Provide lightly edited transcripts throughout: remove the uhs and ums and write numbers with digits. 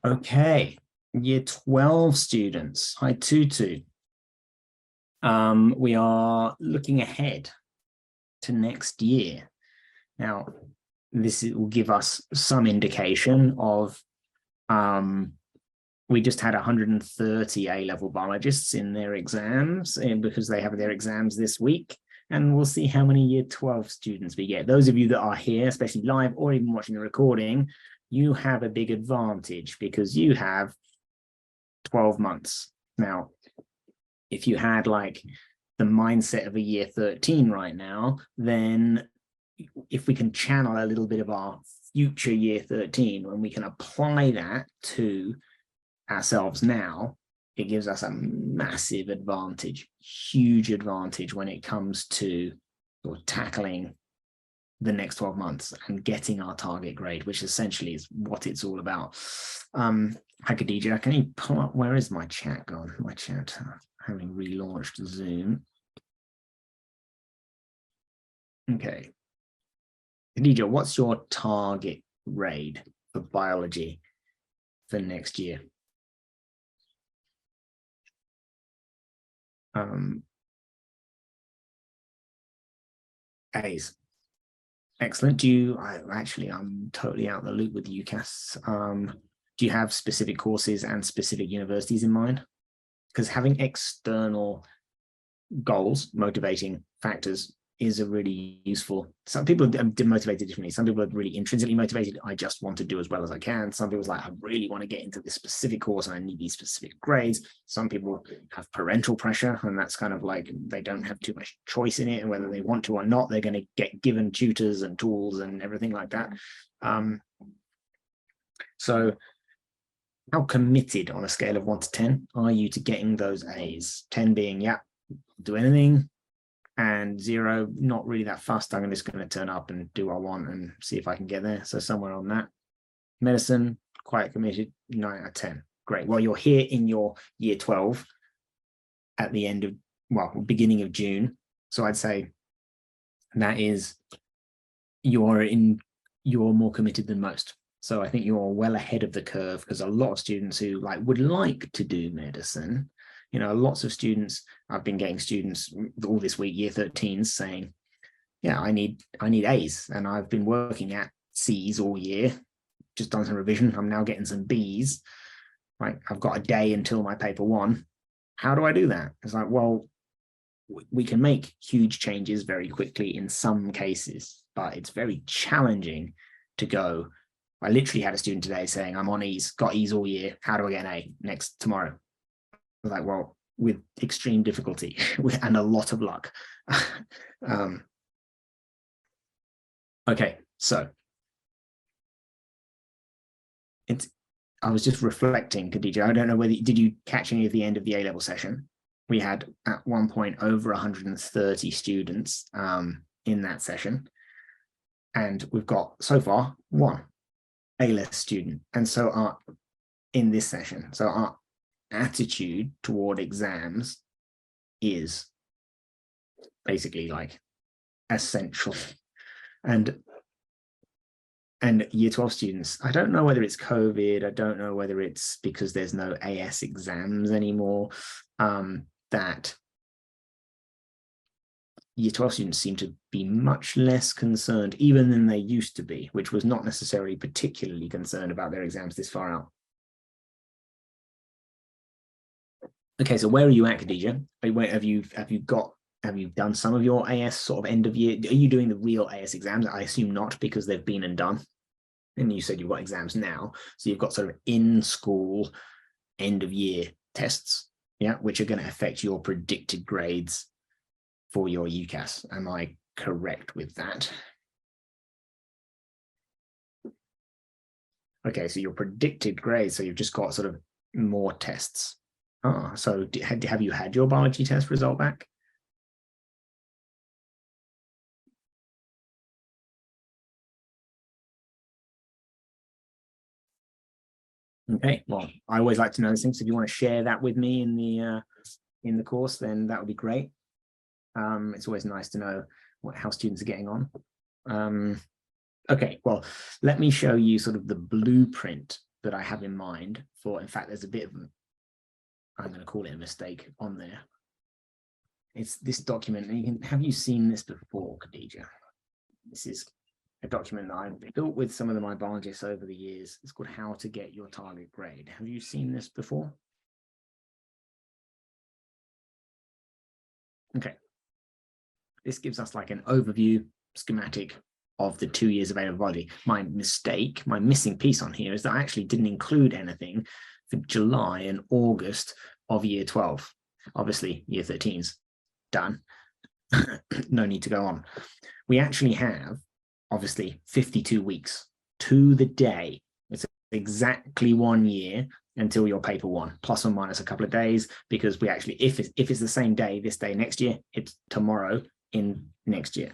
Okay, year 12 students. Hi, Tutu. We are looking ahead to next year. Now, this will give us some indication of, we just had 130 A-level biologists in their exams because they have their exams this week. And we'll see how many year 12 students we get. Those of you that are here, especially live or even watching the recording, you have a big advantage because you have 12 months. Now, if you had like the mindset of a year 13 right now, then if we can channel a little bit of our future year 13, when we can apply that to ourselves now, it gives us a massive advantage, huge advantage when it comes to sort of tackling the next 12 months and getting our target grade, which essentially is what it's all about. Hi, Khadija, can you pull up, where is my chat gone? My chat, having relaunched Zoom. Okay. Khadija, what's your target grade for biology for next year? A's. Excellent. I'm totally out of the loop with UCAS. Do you have specific courses and specific universities in mind? Because having external goals, motivating factors, is a really useful. Some people are motivated differently. Some people are really intrinsically motivated. I just want to do as well as I can. Some people's like, I really want to get into this specific course and I need these specific grades. Some people have parental pressure, and that's kind of like they don't have too much choice in it, and whether they want to or not, they're going to get given tutors and tools and everything like that. So how committed on a scale of 1 to 10 are you to getting those A's? 10 being, yeah, do anything, and 0, not really that fast. I'm just going to turn up and do what I want and see if I can get there. So somewhere on that. Medicine, quite committed, 9 out of 10. Great. Well, you're here in your year 12 at the end of, well, beginning of June. So I'd say that is, you're more committed than most. So I think you're well ahead of the curve, because a lot of students who would like to do medicine, lots of students, I've been getting students all this week, year 13s, saying, yeah, I need A's, and I've been working at C's all year, just done some revision. I'm now getting some B's. Right, I've got a day until my paper 1. How do I do that? It's like, well, we can make huge changes very quickly in some cases, but it's very challenging to go. I literally had a student today saying, I'm on E's, got E's all year. How do I get an A tomorrow? I was like, well, with extreme difficulty and a lot of luck. Okay, so I was just reflecting, Khadija. I don't know did you catch any of the end of the A-level session? We had at one point over 130 students in that session. And we've got so far 1 A-less student. And so in this session, so our attitude toward exams is basically like essential. And year 12 students, I don't know whether it's COVID, I don't know whether it's because there's no AS exams anymore, that year 12 students seem to be much less concerned even than they used to be, which was not necessarily particularly concerned about their exams this far out. Okay, so where are you at, Khadija? Have you done some of your AS sort of end of year? Are you doing the real AS exams? I assume not, because they've been and done. And you said you've got exams now. So you've got sort of in-school end of year tests, yeah, which are going to affect your predicted grades for your UCAS. Am I correct with that? Okay, so your predicted grades, so you've just got sort of more tests. Oh, so have you had your biology test result back? Okay, well, I always like to know these things. If you want to share that with me in the course, then that would be great. It's always nice to know how students are getting on. Okay, well, let me show you sort of the blueprint that I have in mind for, in fact, there's a bit of, I'm going to call it a mistake on there. It's this document. And have you seen this before, Khadija? This is a document that I've built with some of my biologists over the years. It's called How to Get Your Target Grade. Have you seen this before? Okay. This gives us like an overview schematic of the 2 years of A-level biology. My mistake, my missing piece on here is that I actually didn't include anything for July and August of year 12. Obviously, year 13's done. No need to go on. We actually have, obviously, 52 weeks to the day. It's exactly 1 year until your paper 1, plus or minus a couple of days, because we actually, if it's the same day, this day next year, it's tomorrow in next year.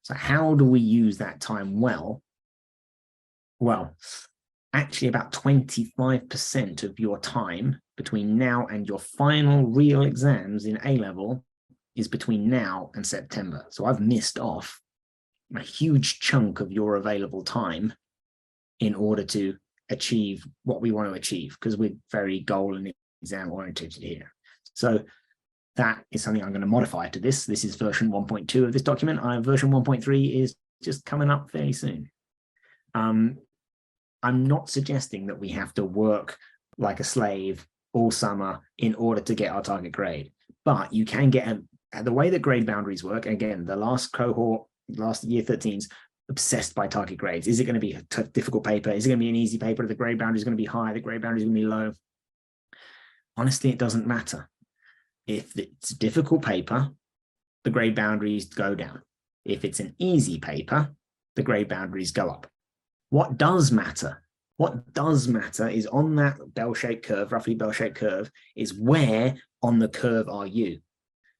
So how do we use that time well? Well, actually about 25% of your time between now and your final real exams in A-level is between now and September. So I've missed off a huge chunk of your available time in order to achieve what we want to achieve, because we're very goal and exam oriented here. So that is something I'm going to modify to this. This is version 1.2 of this document. Version 1.3 is just coming up fairly soon. I'm not suggesting that we have to work like a slave all summer in order to get our target grade, but you can get the way that grade boundaries work. Again, the last cohort, last year 13s, obsessed by target grades. Is it going to be a difficult paper? Is it going to be an easy paper? The grade boundary is going to be high. The grade boundary is going to be low. Honestly, it doesn't matter. If it's a difficult paper, the grade boundaries go down. If it's an easy paper, the grade boundaries go up. What does matter? What does matter is on that bell-shaped curve, roughly bell-shaped curve, is where on the curve are you?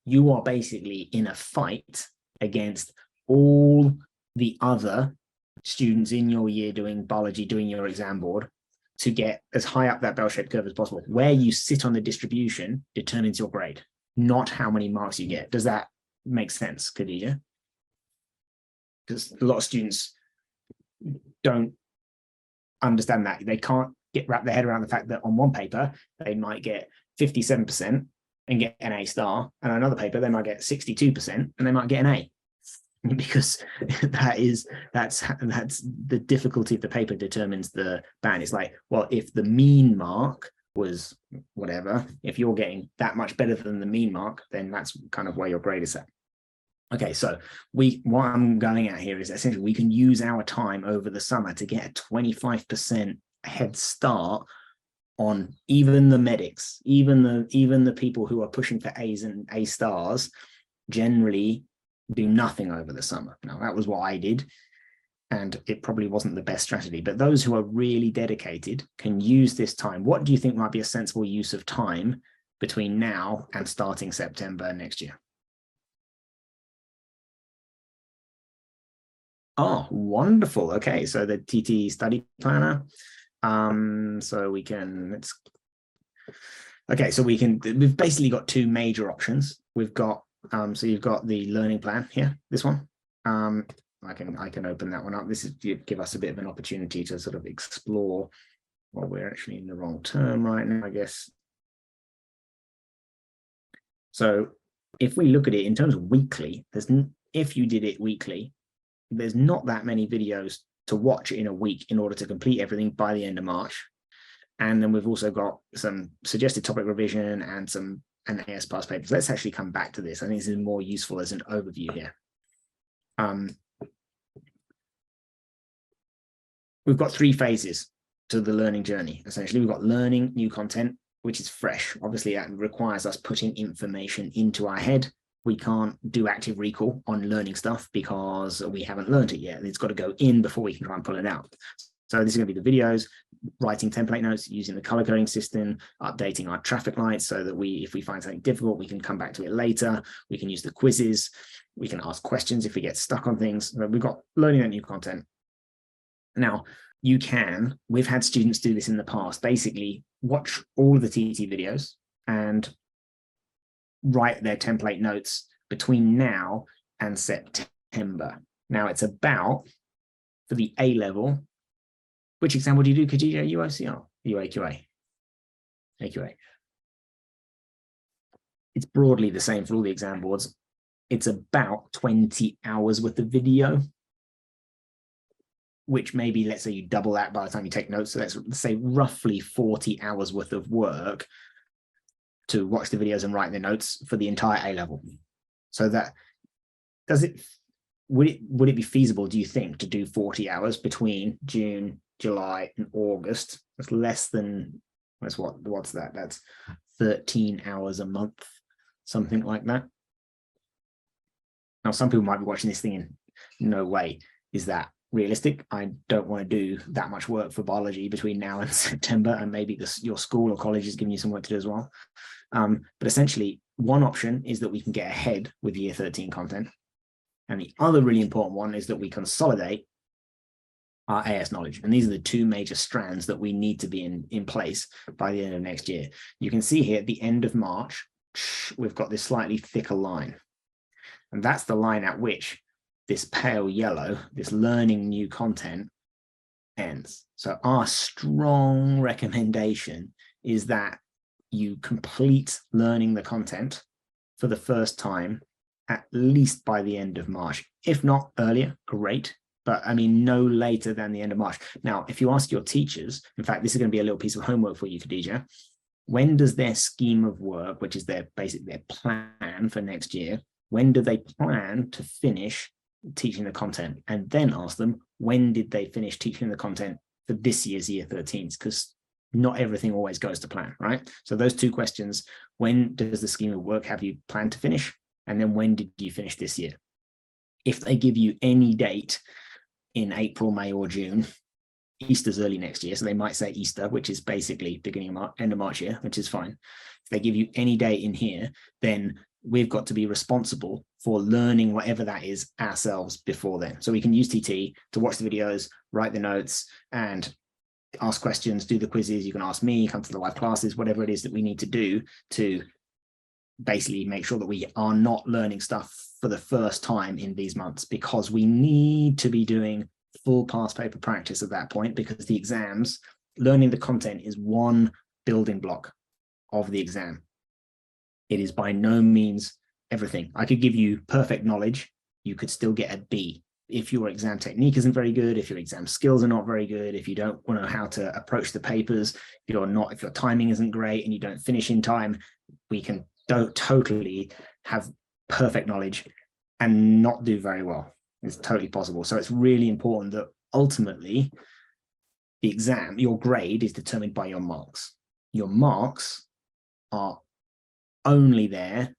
You are basically in a fight against all the other students in your year doing biology, doing your exam board, to get as high up that bell-shaped curve as possible. Where you sit on the distribution determines your grade, not how many marks you get. Does that make sense, Khadija? Because a lot of students don't understand that. They can't wrap their head around the fact that on one paper, they might get 57% and get an A star, and on another paper, they might get 62% and they might get an A. Because that's the difficulty of the paper determines the band. It's like, well, if the mean mark was whatever, if you're getting that much better than the mean mark, then that's kind of where your grade is at. Okay, so what I'm going at here is essentially we can use our time over the summer to get a 25% head start on even the medics, even the people who are pushing for A's and A stars generally do nothing over the summer. Now, that was what I did, and it probably wasn't the best strategy, but those who are really dedicated can use this time. What do you think might be a sensible use of time between now and starting September next year? Oh, wonderful. Okay, so the TT study planner. So we can, we've basically got two major options. We've got so you've got the learning plan here, this one. I can open that one up. This is give us a bit of an opportunity to sort of explore. Well, we're actually in the wrong term right now, I guess. So if we look at it in terms of weekly, if you did it weekly, there's not that many videos to watch in a week in order to complete everything by the end of March. And then we've also got some suggested topic revision and AS past papers. Let's actually come back to this. I think this is more useful as an overview here. We've got three phases to the learning journey. Essentially, we've got learning new content, which is fresh. Obviously, that requires us putting information into our head. We can't do active recall on learning stuff because we haven't learned it yet. It's got to go in before we can try and pull it out. So this is going to be the videos, writing template notes, using the color coding system, updating our traffic lights so that if we find something difficult, we can come back to it later. We can use the quizzes. We can ask questions if we get stuck on things. We've got learning that new content. Now, we've had students do this in the past, basically watch all of the TT videos and write their template notes between now and September. Now, it's about, for the A level, Which exam would you do, Khadija? UOCR? UAQA? AQA? It's broadly the same for all the exam boards. It's about 20 hours worth of video, which maybe, let's say you double that by the time you take notes. So let's say roughly 40 hours worth of work to watch the videos and write the notes for the entire A level. So that, would it be feasible, do you think, to do 40 hours between June, July, and August? That's less than, what's that? That's 13 hours a month, something like that. Now, some people might be watching this thing and no way is that realistic. I don't want to do that much work for biology between now and September, and maybe your school or college is giving you some work to do as well. But essentially, one option is that we can get ahead with year 13 content. And the other really important one is that we consolidate our AS knowledge. And these are the two major strands that we need to be in place by the end of next year. You can see here at the end of March, we've got this slightly thicker line. And that's the line at which this pale yellow, this learning new content, ends. So our strong recommendation is that you complete learning the content for the first time at least by the end of March. If not earlier, great. But I mean, no later than the end of March. Now, if you ask your teachers, in fact, this is going to be a little piece of homework for you, Khadija. When does their scheme of work, which is their plan for next year, when do they plan to finish teaching the content? And then ask them, when did they finish teaching the content for this year's year 13s? Because not everything always goes to plan, right? So those two questions: when does the scheme of work have you planned to finish? And then when did you finish this year? If they give you any date in April, May, or June, Easter's early next year, so they might say Easter, which is basically beginning of March, end of March year, which is fine. If they give you any date in here, then we've got to be responsible for learning whatever that is ourselves before then. So we can use TT to watch the videos, write the notes, and ask questions, do the quizzes. You can ask me, come to the live classes, whatever it is that we need to do to basically make sure that we are not learning stuff for the first time in these months, because we need to be doing full past paper practice at that point, because the exams, learning the content is one building block of the exam. It is by no means everything. I could give you perfect knowledge, you could still get a B. If your exam technique isn't very good, if your exam skills are not very good, if you don't know how to approach the papers, if your timing isn't great and you don't finish in time, we can totally have perfect knowledge and not do very well. It's totally possible. So it's really important that ultimately the exam, your grade, is determined by your marks. Your marks are only there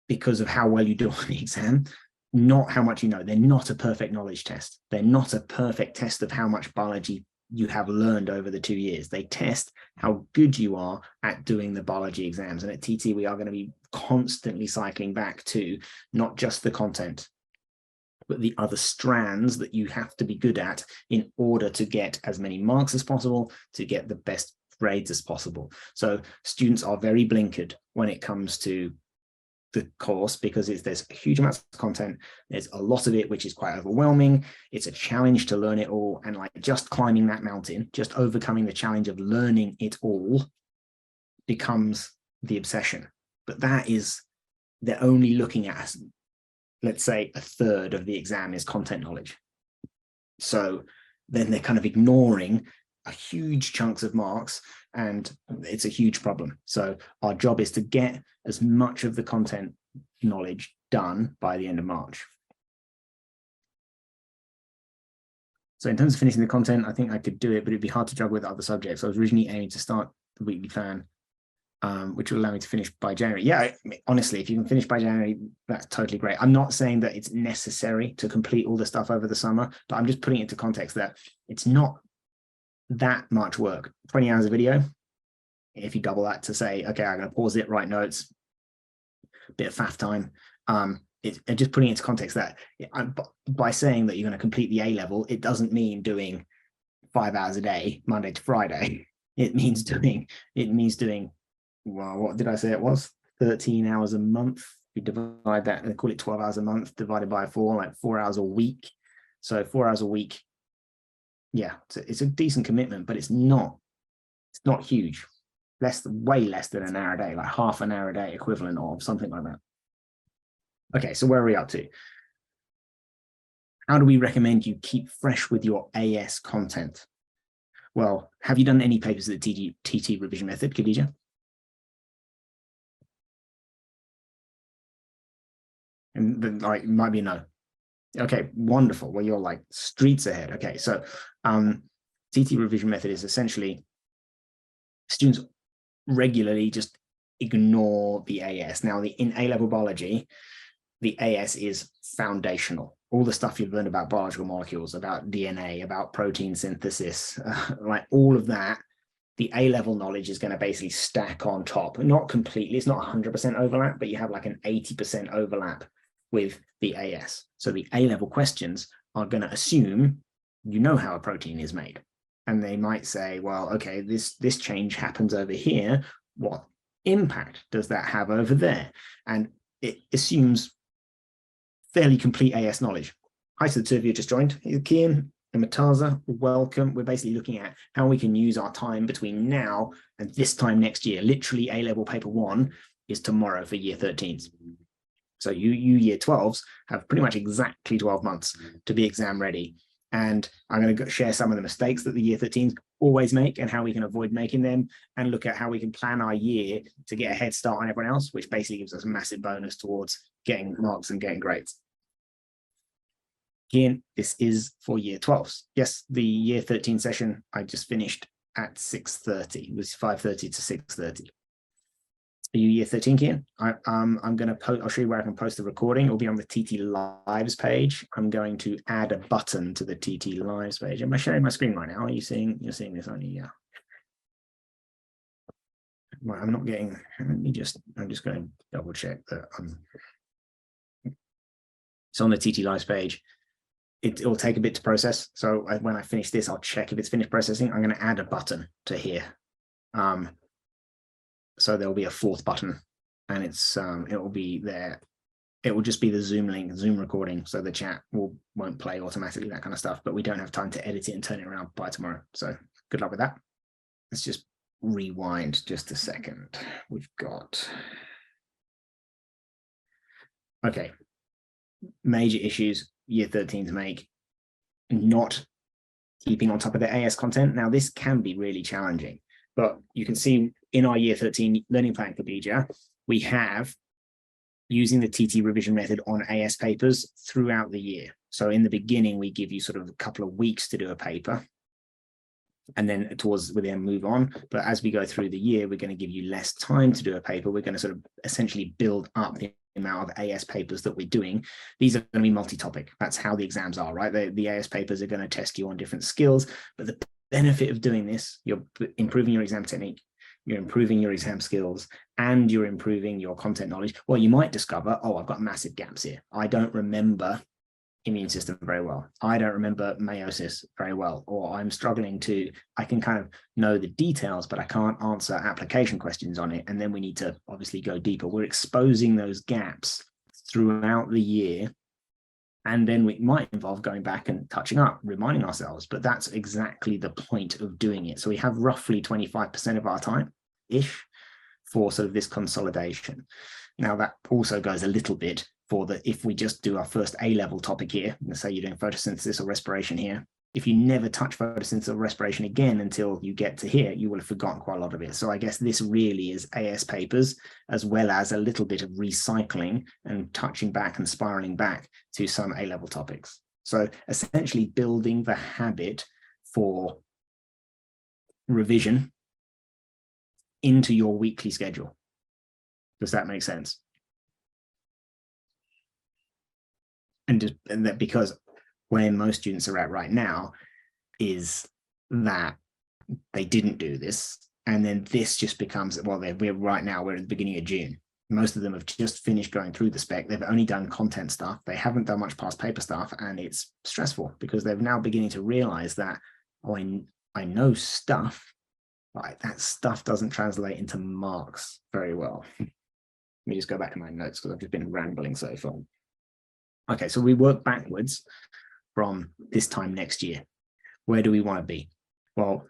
because of how well you do on the exam, not how much you know. They're not a perfect knowledge test. They're not a perfect test of how much biology you have learned over the 2 years. They test how good you are at doing the biology exams. And at TT, we are going to be constantly cycling back to not just the content, but the other strands that you have to be good at in order to get as many marks as possible, to get the best grades as possible. So students are very blinkered when it comes to the course, because there's huge amounts of content. There's a lot of it, which is quite overwhelming. It's a challenge to learn it all. And like just climbing that mountain, just overcoming the challenge of learning it all becomes the obsession. But they're only looking at, let's say, a third of the exam is content knowledge. So then they're kind of ignoring a huge chunks of marks, and it's a huge problem. So our job is to get as much of the content knowledge done by the end of March. So in terms of finishing the content, I think I could do it, but it'd be hard to juggle with other subjects. I was originally aiming to start the weekly plan, which will allow me to finish by January. Yeah, honestly, if you can finish by January, that's totally great. I'm not saying that it's necessary to complete all the stuff over the summer, but I'm just putting it into context that it's not that much work. 20 hours of video, if you double that to say, okay, I'm going to pause it, write notes, bit of faff time. It's just putting it into context that by saying that you're going to complete the A level, it doesn't mean doing 5 hours a day, Monday to Friday. It means doing, well, what did I say it was? 13 hours a month. We divide that and call it 12 hours a month divided by 4, like 4 hours a week. So 4 hours a week yeah, it's a decent commitment, but it's not huge. Way less than an hour a day, like half an hour a day equivalent of something like that. Okay, so where are we up to? How do we recommend you keep fresh with your AS content? Well, have you done any papers with the TT revision method, Khadija? And then, like, it might be no. Okay, wonderful. Well, you're like streets ahead. Okay, so TT revision method is essentially students regularly just ignore the AS. Now, in A-level biology, the AS is foundational. All the stuff you've learned about biological molecules, about DNA, about protein synthesis, like all of that, the A-level knowledge is going to basically stack on top. Not completely, it's not 100% overlap, but you have like an 80% overlap with the AS. So the A-level questions are going to assume you know how a protein is made. And they might say, well, okay, this change happens over here. What impact does that have over there? And it assumes fairly complete AS knowledge. Hi to the two of you just joined. Kian and Mataza, welcome. We're basically looking at how we can use our time between now and this time next year. Literally A-level paper 1 is tomorrow for year 13s. So you year 12s have pretty much exactly 12 months to be exam ready. And I'm going to share some of the mistakes that the year 13s always make and how we can avoid making them, and look at how we can plan our year to get a head start on everyone else, which basically gives us a massive bonus towards getting marks and getting grades. Again, this is for year 12s. Yes, the year 13 session I just finished at 6:30. It was 5:30 to 6:30. Are you year 13, Kian? I'm going to post, I'll show you where I can post the recording. It will be on the TT Lives page. I'm going to add a button to the TT Lives page. Am I sharing my screen right now? Are you seeing, you're seeing this, aren't you? Yeah. Well, I'm not getting, I'm just going to double check that it's on the TT Lives page. It will take a bit to process. So when I finish this, I'll check if it's finished processing. I'm going to add a button to here. So there'll be a 4th button, and it's it will be there. It will just be the Zoom link, Zoom recording, so the chat won't play automatically, that kind of stuff. But we don't have time to edit it and turn it around by tomorrow. So good luck with that. Let's just rewind just a second. We've got okay. Major issues year 13s make: not keeping on top of the AS content. Now, this can be really challenging, but you can see in our year 13 learning plan, Khadija, we have using the TT revision method on AS papers throughout the year. So in the beginning, we give you sort of a couple of weeks to do a paper, and then we then move on. But as we go through the year, we're going to give you less time to do a paper. We're going to sort of essentially build up the amount of AS papers that we're doing. These are going to be multi-topic. That's how the exams are, right? The AS papers are going to test you on different skills, but the benefit of doing this, you're improving your exam technique, you're improving your exam skills, and you're improving your content knowledge. Well, you might discover, oh, I've got massive gaps here. I don't remember immune system very well. I don't remember meiosis very well, or I'm struggling I can kind of know the details, but I can't answer application questions on it. And then we need to obviously go deeper. We're exposing those gaps throughout the year. And then we might involve going back and touching up, reminding ourselves, but that's exactly the point of doing it. So we have roughly 25% of our time-ish for sort of this consolidation. Now, that also goes a little bit for if we just do our first A-level topic here, let's say you're doing photosynthesis or respiration here, if you never touch photosynthesis or respiration again until you get to here, you will have forgotten quite a lot of it. So I guess this really is AS papers, as well as a little bit of recycling and touching back and spiraling back to some A-level topics. So essentially building the habit for revision into your weekly schedule. Does that make sense? And that, because where most students are at right now is that they didn't do this, and then this just becomes, well, we're at the beginning of June. Most of them have just finished going through the spec. They've only done content stuff. They haven't done much past paper stuff, and it's stressful because they're now beginning to realize that, oh, I know stuff, but that stuff doesn't translate into marks very well. Let me just go back to my notes because I've just been rambling so far. Okay, so we work backwards from this time next year. Where do we want to be? Well,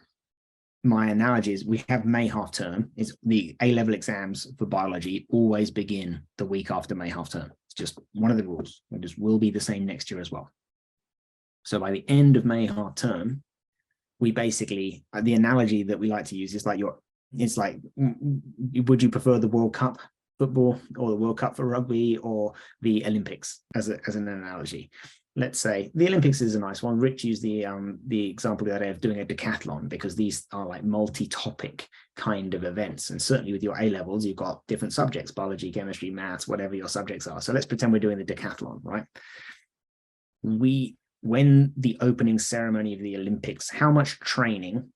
my analogy is we have May half term. Is the A-level exams for biology always begin the week after May half term. It's just one of the rules. It just will be the same next year as well. So by the end of May half term, we basically, the analogy that we like to use is like would you prefer the World Cup football or the World Cup for rugby or the Olympics as an analogy? Let's say the Olympics is a nice one. Rich used the example the other day of doing a decathlon, because these are like multi-topic kind of events. And certainly with your A-levels, you've got different subjects, biology, chemistry, maths, whatever your subjects are. So let's pretend we're doing the decathlon, right? When the opening ceremony of the Olympics, how much training?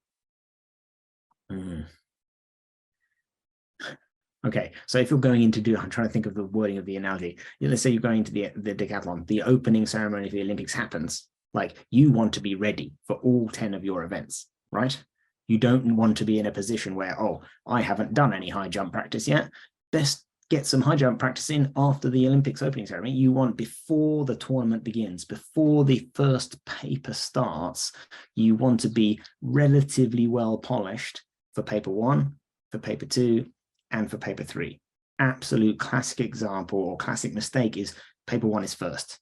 Okay, so if you're going in to do, I'm trying to think of the wording of the analogy. Let's say you're going to the decathlon, the opening ceremony of the Olympics happens. Like, you want to be ready for all 10 of your events, right? You don't want to be in a position where, oh, I haven't done any high jump practice yet. Best get some high jump practice in after the Olympics opening ceremony. You want, before the tournament begins, before the first paper starts, you want to be relatively well polished for paper 1, for paper 2, and for paper 3. Absolute classic example or classic mistake is paper 1 is first.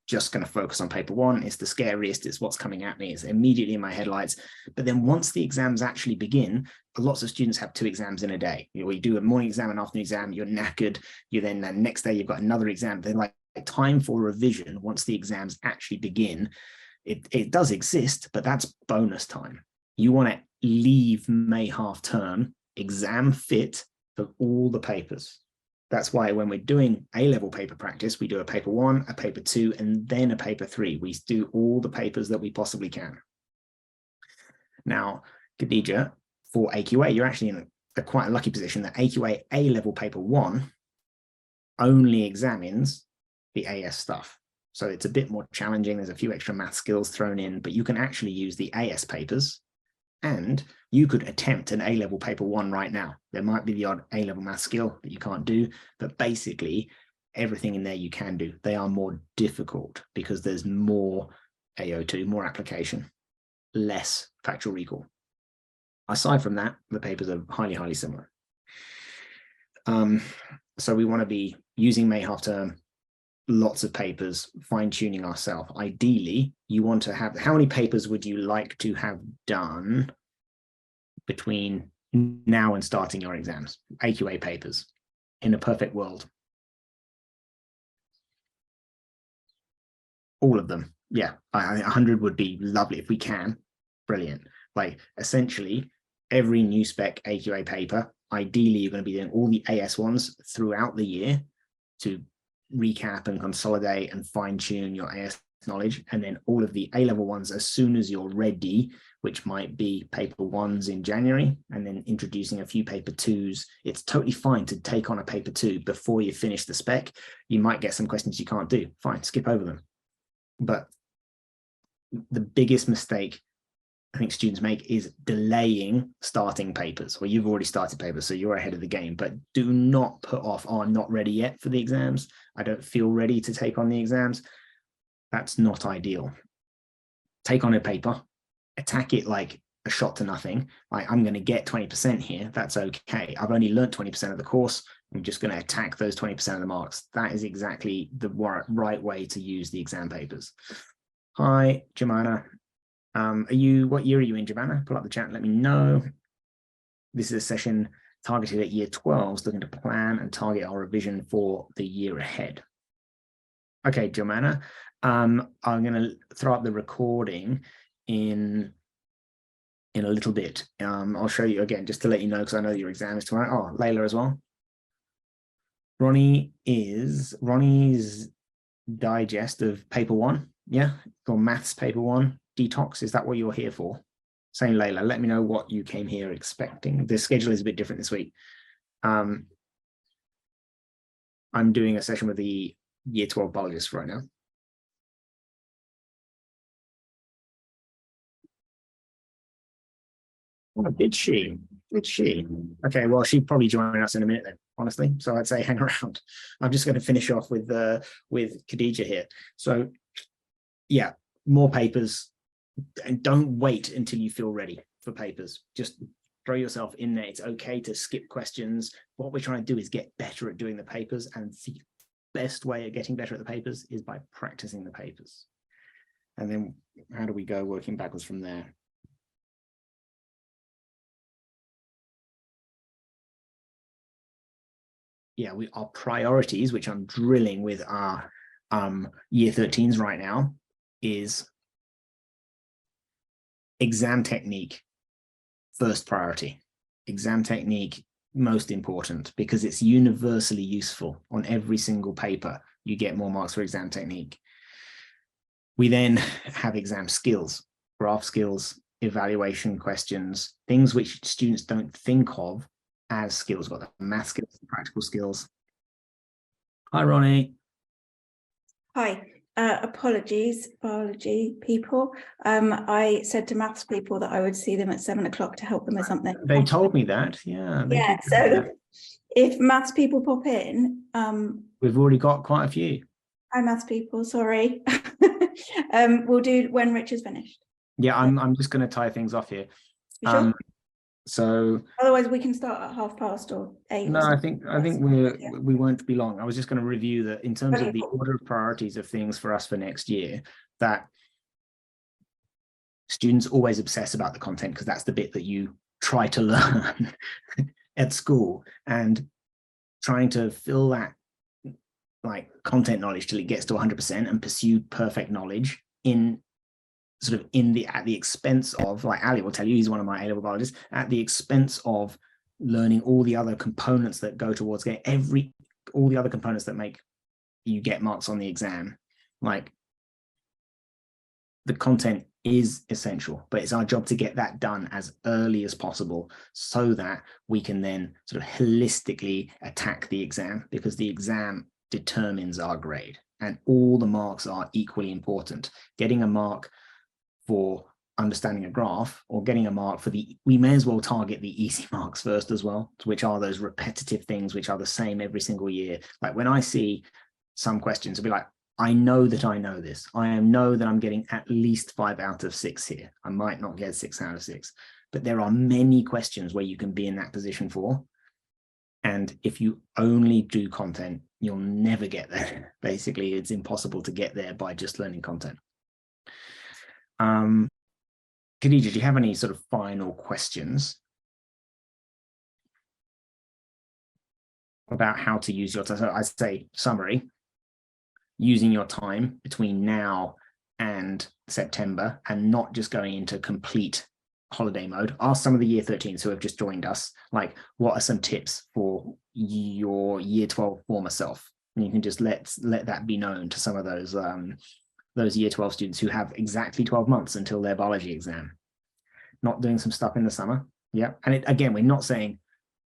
Just going to focus on paper 1. It's the scariest. It's what's coming at me. It's immediately in my headlights. But then once the exams actually begin, lots of students have 2 exams in a day. You do a morning exam and afternoon exam, you're knackered. You then, the next day, you've got another exam. Then like time for revision, once the exams actually begin, it does exist, but that's bonus time. You want to leave May half term exam fit for all the papers. That's why when we're doing A-level paper practice, we do a paper 1, a paper 2, and then a paper 3. We do all the papers that we possibly can. Now, Khadija, for AQA, you're actually in a quite a lucky position that AQA A-level paper 1 only examines the AS stuff. So it's a bit more challenging. There's a few extra math skills thrown in, but you can actually use the AS papers. And you could attempt an A-level paper 1 right now. There might be the odd A-level math skill that you can't do, but basically everything in there you can do. They are more difficult because there's more AO2, more application, less factual recall. Aside from that, the papers are highly, highly similar. So we want to be using May half term, lots of papers, fine-tuning ourselves. Ideally, you want to have, how many papers would you like to have done between now and starting your exams? AQA papers in a perfect world. All of them. Yeah, 100 would be lovely if we can. Brilliant. Like essentially every new spec AQA paper, ideally you're going to be doing all the AS ones throughout the year to recap and consolidate and fine-tune your AS knowledge, and then all of the A-level ones as soon as you're ready, which might be paper 1s in January, and then introducing a few paper 2s. It's totally fine to take on a paper 2 before you finish the spec. You might get some questions you can't do. Fine, skip over them. But the biggest mistake I think students make is delaying starting papers. Well, you've already started papers, so you're ahead of the game, but do not put off, oh, I'm not ready yet for the exams. I don't feel ready to take on the exams. That's not ideal. Take on a paper, attack it like a shot to nothing. Like, I'm going to get 20% here. That's okay. I've only learned 20% of the course. I'm just going to attack those 20% of the marks. That is exactly the right way to use the exam papers. Hi, Jemana. What year are you in, Jemana? Pull up the chat and let me know. This is a session targeted at year 12s, looking to plan and target our revision for the year ahead. Okay, Jemana, I'm going to throw up the recording in a little bit. I'll show you again, just to let you know, because I know your exam is tomorrow. Oh, Layla as well. Ronnie's digest of paper 1. Yeah, or maths paper 1. Detox, is that what you're here for? Same Layla, let me know what you came here expecting. The schedule is a bit different this week. I'm doing a session with the year 12 biologists right now. Oh, did she? Did she? Okay, well, she'd probably join us in a minute then, honestly. So I'd say hang around. I'm just going to finish off with Khadija here. So yeah, more papers. and don't wait until you feel ready for papers. Just throw yourself in there. It's okay to skip questions. What we're trying to do is get better at doing the papers, and the best way of getting better at the papers is by practicing the papers. And then how do we go working backwards from there? Yeah, our priorities, which I'm drilling with our year 13s right now, is exam technique first priority. Exam technique most important, because it's universally useful. On every single paper you get more marks for exam technique. We then have exam skills, graph skills, evaluation questions, things which students don't think of as skills. We've got the math skills, the practical skills. Hi, Ronnie. Hi. Apologies, biology people. I said to maths people that I would see them at 7 o'clock to help them with something. They told me that, yeah. Yeah, so if maths people pop in, we've already got quite a few. Hi, maths people, sorry. We'll do when Rich is finished. Yeah, I'm just going to tie things off here. Sure. So otherwise we can start at 8:30 or 8. No, I think we won't be long. I was just going to review that in terms of the order of priorities of things for us for next year, that students always obsess about the content because that's the bit that you try to learn at school, and trying to fill that like content knowledge till it gets to 100% and pursue perfect knowledge in sort of at the expense of, like Ali will tell you, he's one of my A-level biologists, at the expense of learning all the other components that go towards getting all the other components that make you get marks on the exam. Like, the content is essential, but it's our job to get that done as early as possible so that we can then sort of holistically attack the exam, because the exam determines our grade and all the marks are equally important. Getting a mark for understanding a graph, or getting a mark for we may as well target the easy marks first as well, which are those repetitive things which are the same every single year. Like when I see some questions, I'll be like, I know that I know this. I know that I'm getting at least 5 out of 6 here. I might not get 6 out of 6, but there are many questions where you can be in that position for. And if you only do content, you'll never get there. Basically, it's impossible to get there by just learning content. Khadija, do you have any sort of final questions about how to use your time? So I'd say summary, using your time between now and September and not just going into complete holiday mode. Ask some of the year 13s who have just joined us, like, what are some tips for your year 12 former self? And you can just let that be known to some of those year 12 students who have exactly 12 months until their biology exam. Not doing some stuff in the summer. Yeah. And again, we're not saying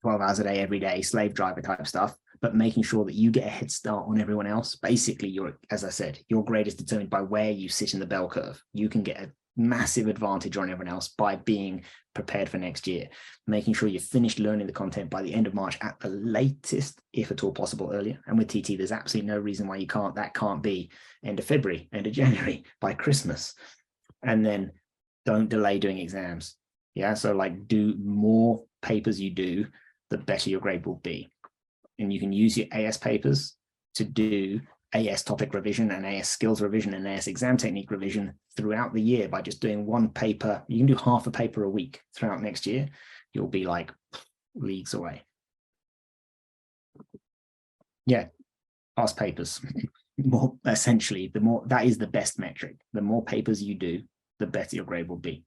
12 hours a day, every day, slave driver type stuff, but making sure that you get a head start on everyone else. Basically, as I said, your grade is determined by where you sit in the bell curve. You can get a massive advantage on everyone else by being prepared for next year, making sure you've finished learning the content by the end of March at the latest, if at all possible earlier. And with TT, there's absolutely no reason why that can't be end of February, end of January, by Christmas. And then don't delay doing exams. Yeah, so like, do more papers you do, the better your grade will be. And you can use your AS papers to do AS topic revision and AS skills revision and AS exam technique revision throughout the year by just doing one paper. You can do half a paper a week throughout next year. You'll be like leagues away. Yeah, past papers. More essentially, that is the best metric. The more papers you do, the better your grade will be.